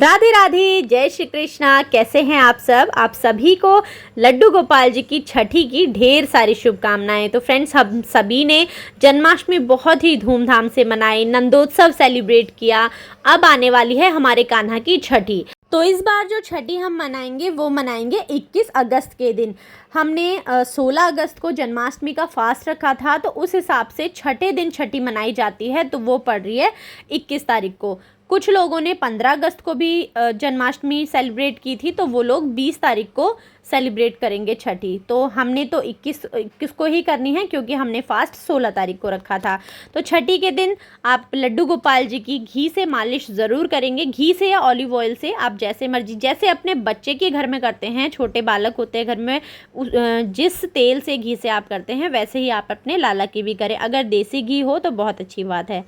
राधे राधे, जय श्री कृष्णा। कैसे हैं आप सब? आप सभी को लड्डू गोपाल जी की छठी की ढेर सारी शुभकामनाएं। तो फ्रेंड्स, हम सभी ने जन्माष्टमी बहुत ही धूमधाम से मनाई, नंदोत्सव सेलिब्रेट किया। अब आने वाली है हमारे कान्हा की छठी। तो इस बार जो छठी हम मनाएंगे वो मनाएंगे 21 अगस्त के दिन। हमने 16 अगस्त को जन्माष्टमी का फास्ट रखा था, तो उस हिसाब से छठे दिन छठी मनाई जाती है, तो वो पड़ रही है 21 तारीख को। कुछ लोगों ने 15 अगस्त को भी जन्माष्टमी सेलिब्रेट की थी, तो वो लोग 20 तारीख को सेलिब्रेट करेंगे छठी। तो हमने तो 21 को ही करनी है, क्योंकि हमने फास्ट 16 तारीख को रखा था। तो छठी के दिन आप लड्डू गोपाल जी की घी से मालिश ज़रूर करेंगे, घी से या ऑलिव ऑयल से, आप जैसे मर्जी, जैसे अपने बच्चे के घर में करते हैं, छोटे बालक होते हैं घर में, जिस तेल से घी से आप करते हैं वैसे ही आप अपने लाला की भी करें। अगर देसी घी हो तो बहुत अच्छी बात है।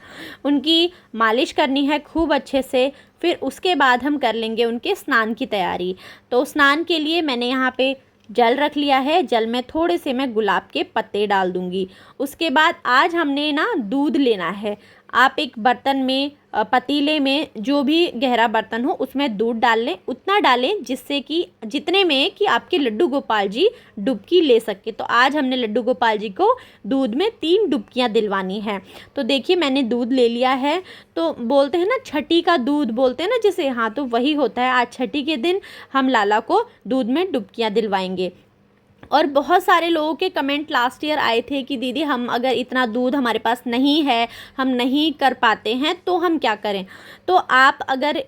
उनकी मालिश करनी है खूब अच्छे से। फिर उसके बाद हम कर लेंगे उनके स्नान की तैयारी। तो स्नान के लिए मैंने यहाँ पे जल रख लिया है। जल में थोड़े से मैं गुलाब के पत्ते डाल दूँगी। उसके बाद आज हमने ना दूध लेना है। आप एक बर्तन में, पतीले में, जो भी गहरा बर्तन हो उसमें दूध डाल लें। उतना डालें जिससे कि जितने में कि आपके लड्डू गोपाल जी डुबकी ले सके। तो आज हमने लड्डू गोपाल जी को दूध में 3 डुबकियां दिलवानी है। तो देखिए, मैंने दूध ले लिया है। तो बोलते हैं ना छठी का दूध, बोलते हैं ना जिसे, हाँ, तो वही होता है। आज छठी के दिन हम लाला को दूध में डुबकियां दिलवाएंगे। और बहुत सारे लोगों के कमेंट लास्ट ईयर आए थे कि दीदी, हम अगर इतना दूध हमारे पास नहीं है, हम नहीं कर पाते हैं, तो हम क्या करें। तो आप अगर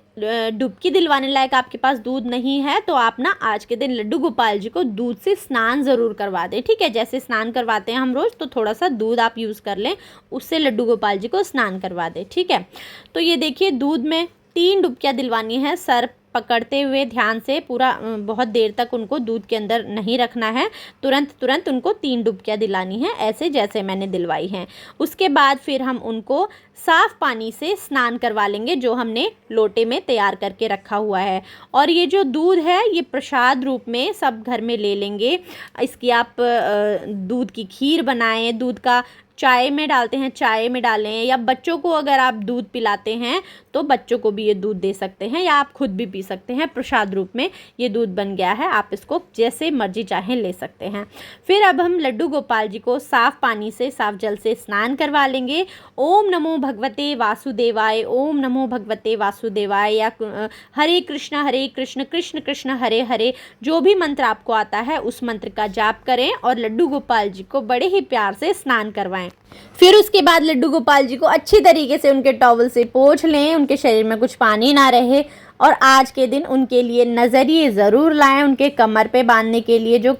डुबकी दिलवाने लायक आपके पास दूध नहीं है, तो आप ना आज के दिन लड्डू गोपाल जी को दूध से स्नान ज़रूर करवा दें। ठीक है, जैसे स्नान करवाते हैं हम रोज़, तो थोड़ा सा दूध आप यूज़ कर लें, उससे लड्डू गोपाल जी को स्नान करवा दें। ठीक है, तो ये देखिए, दूध में 3 डुबकियाँ दिलवानी है। सर पकड़ते हुए ध्यान से, पूरा बहुत देर तक उनको दूध के अंदर नहीं रखना है। तुरंत उनको 3 डुबकियाँ दिलानी है, ऐसे जैसे मैंने दिलवाई हैं। उसके बाद फिर हम उनको साफ़ पानी से स्नान करवा लेंगे, जो हमने लोटे में तैयार करके रखा हुआ है। और ये जो दूध है, ये प्रसाद रूप में सब घर में ले लेंगे। इसकी आप दूध की खीर बनाएं, दूध का चाय में डालते हैं, चाय में डालें, या बच्चों को अगर आप दूध पिलाते हैं तो बच्चों को भी ये दूध दे सकते हैं, या आप खुद भी पी सकते हैं। प्रसाद रूप में ये दूध बन गया है, आप इसको जैसे मर्जी चाहें ले सकते हैं। फिर अब हम लड्डू गोपाल जी को साफ़ पानी से, साफ़ जल से स्नान करवा लेंगे। ओम नमो भगवते वासुदेवाय, ओम नमो भगवते वासुदेवाय, या हरे कृष्ण कृष्ण कृष्ण हरे हरे, जो भी मंत्र आपको आता है उस मंत्र का जाप करें और लड्डू गोपाल जी को बड़े ही प्यार से स्नान करवाएं। फिर उसके बाद लड्डू गोपाल जी को अच्छी तरीके से उनके टॉवल से पोंछ लें, उनके शरीर में कुछ पानी ना रहे। और आज के दिन उनके लिए नज़रिए ज़रूर लाएं, उनके कमर पे बांधने के लिए, जो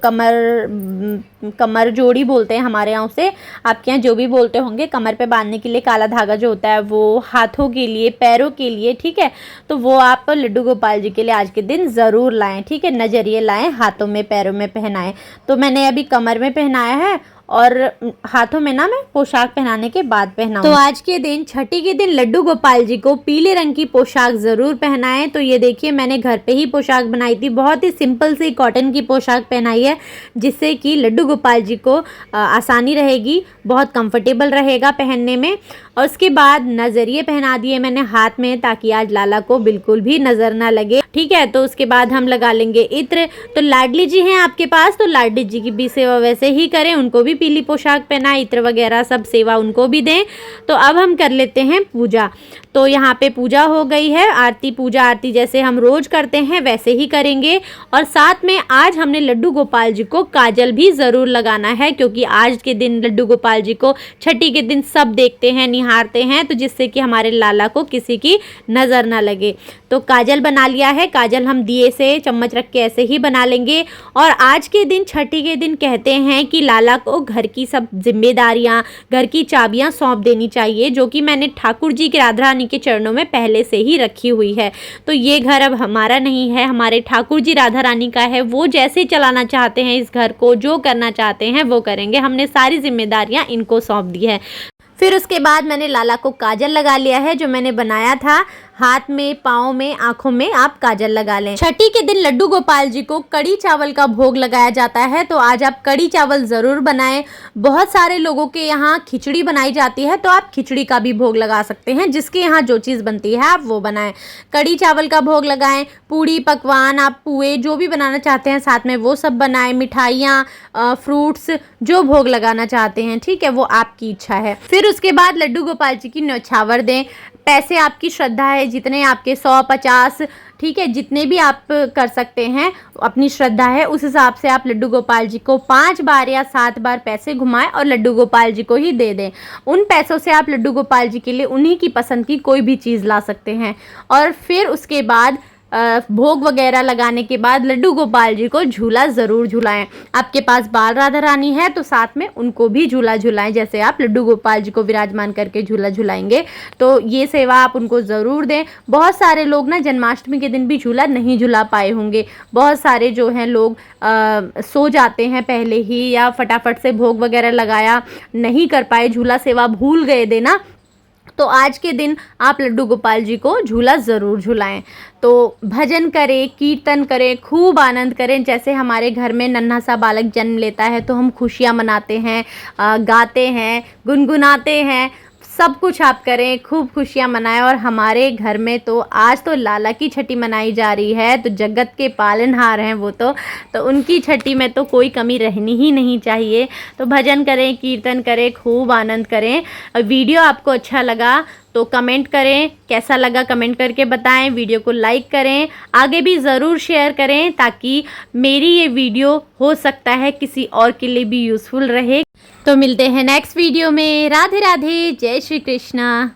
कमर जोड़ी बोलते हैं हमारे यहाँ उसे, आपके यहाँ जो भी बोलते होंगे। कमर पे बांधने के लिए काला धागा जो होता है, वो हाथों के लिए, पैरों के लिए। ठीक है, तो वो आप लड्डू गोपाल जी के लिए आज के दिन ज़रूर लाएं। ठीक है, नज़रिए लाएं, हाथों में, पैरों में पहनाएं। तो मैंने अभी कमर में पहनाया है, और हाथों में ना मैं पोशाक पहनाने के बाद पहनाऊं। तो आज के दिन, छठी के दिन, लड्डू गोपाल जी को पीले रंग की पोशाक ज़रूर पहनाएं। तो ये देखिए, मैंने घर पे ही पोशाक बनाई थी, बहुत ही सिंपल सी कॉटन की पोशाक पहनाई है, जिससे कि लड्डू गोपाल जी को आसानी रहेगी, बहुत कंफर्टेबल रहेगा पहनने में। और उसके बाद नज़रिए पहना दिए मैंने हाथ में, ताकि आज लाला को बिल्कुल भी नज़र ना लगे। ठीक है, तो उसके बाद हम लगा लेंगे इत्र। तो लाडली जी हैं आपके पास, तो लाडली जी की भी सेवा वैसे ही करें, उनको भी पीली पोशाक पहनाएं, इत्र वगैरह सब सेवा उनको भी दें। तो अब हम कर लेते हैं पूजा। तो यहाँ पे पूजा हो गई है, आरती, पूजा आरती जैसे हम रोज़ करते हैं वैसे ही करेंगे। और साथ में आज हमने लड्डू गोपाल जी को काजल भी ज़रूर लगाना है, क्योंकि आज के दिन लड्डू गोपाल जी को छठी के दिन सब देखते हैं, निहारते हैं, तो जिससे कि हमारे लाला को किसी की नज़र ना लगे। तो काजल बना लिया है। काजल हम दिए से चम्मच रख के ऐसे ही बना लेंगे। और आज के दिन, छठी के दिन, कहते हैं कि लाला को घर की सब जिम्मेदारियां, घर की चाबियां सौंप देनी चाहिए, जो कि मैंने ठाकुर जी की, राधा रानी के चरणों में पहले से ही रखी हुई है। तो ये घर अब हमारा नहीं है, हमारे ठाकुर जी राधा रानी का है। वो जैसे चलाना चाहते हैं इस घर को, जो करना चाहते हैं वो करेंगे। हमने सारी जिम्मेदारियां इनको सौंप दी है। फिर उसके बाद मैंने लाला को काजल लगा लिया है, जो मैंने बनाया था हाथ में, पाँव में, आंखों में आप काजल लगा लें। छठी के दिन लड्डू गोपाल जी को कड़ी चावल का भोग लगाया जाता है, तो आज आप कड़ी चावल ज़रूर बनाएं। बहुत सारे लोगों के यहाँ खिचड़ी बनाई जाती है, तो आप खिचड़ी का भी भोग लगा सकते हैं। जिसके यहाँ जो चीज़ बनती है आप वो बनाएं। कड़ी चावल का भोग लगाएं। पूड़ी पकवान, आप पुए जो भी बनाना चाहते हैं साथ में वो सब बनाएं। मिठाइयाँ, फ्रूट्स जो भोग लगाना चाहते हैं, ठीक है, वो आपकी इच्छा है। फिर उसके बाद लड्डू गोपाल जी की न्यौछावर दें। पैसे आपकी श्रद्धा है, जितने आपके 100, 50, ठीक है, जितने भी आप कर सकते हैं, अपनी श्रद्धा है उस हिसाब से आप लड्डू गोपाल जी को 5 बार या 7 बार पैसे घुमाएं और लड्डू गोपाल जी को ही दे दें। उन पैसों से आप लड्डू गोपाल जी के लिए उन्हीं की पसंद की कोई भी चीज़ ला सकते हैं। और फिर उसके बाद भोग वगैरह लगाने के बाद लड्डू गोपाल जी को झूला ज़रूर झुलाएं। आपके पास बाल राधा रानी है तो साथ में उनको भी झूला झुलाएं। जैसे आप लड्डू गोपाल जी को विराजमान करके झूला झुलाएंगे, तो ये सेवा आप उनको ज़रूर दें। बहुत सारे लोग ना जन्माष्टमी के दिन भी झूला नहीं झुला पाए होंगे। बहुत सारे जो हैं लोग सो जाते हैं पहले ही, या फटाफट से भोग वगैरह लगाया नहीं कर पाए, झूला सेवा भूल गए देना। तो आज के दिन आप लड्डू गोपाल जी को झूला ज़रूर झुलाएं। तो भजन करें, कीर्तन करें, खूब आनंद करें। जैसे हमारे घर में नन्हा सा बालक जन्म लेता है तो हम खुशियाँ मनाते हैं, गाते हैं, गुनगुनाते हैं, सब कुछ आप करें, खूब खुशियाँ मनाएं। और हमारे घर में तो आज तो लाला की छठी मनाई जा रही है, तो जगत के पालनहार हैं वो तो उनकी छठी में तो कोई कमी रहनी ही नहीं चाहिए। तो भजन करें, कीर्तन करें, खूब आनंद करें। वीडियो आपको अच्छा लगा तो कमेंट करें, कैसा लगा कमेंट करके बताएं। वीडियो को लाइक करें, आगे भी ज़रूर शेयर करें, ताकि मेरी ये वीडियो हो सकता है किसी और के लिए भी यूज़फुल रहे। तो मिलते हैं नेक्स्ट वीडियो में। राधे राधे, जय श्री कृष्णा।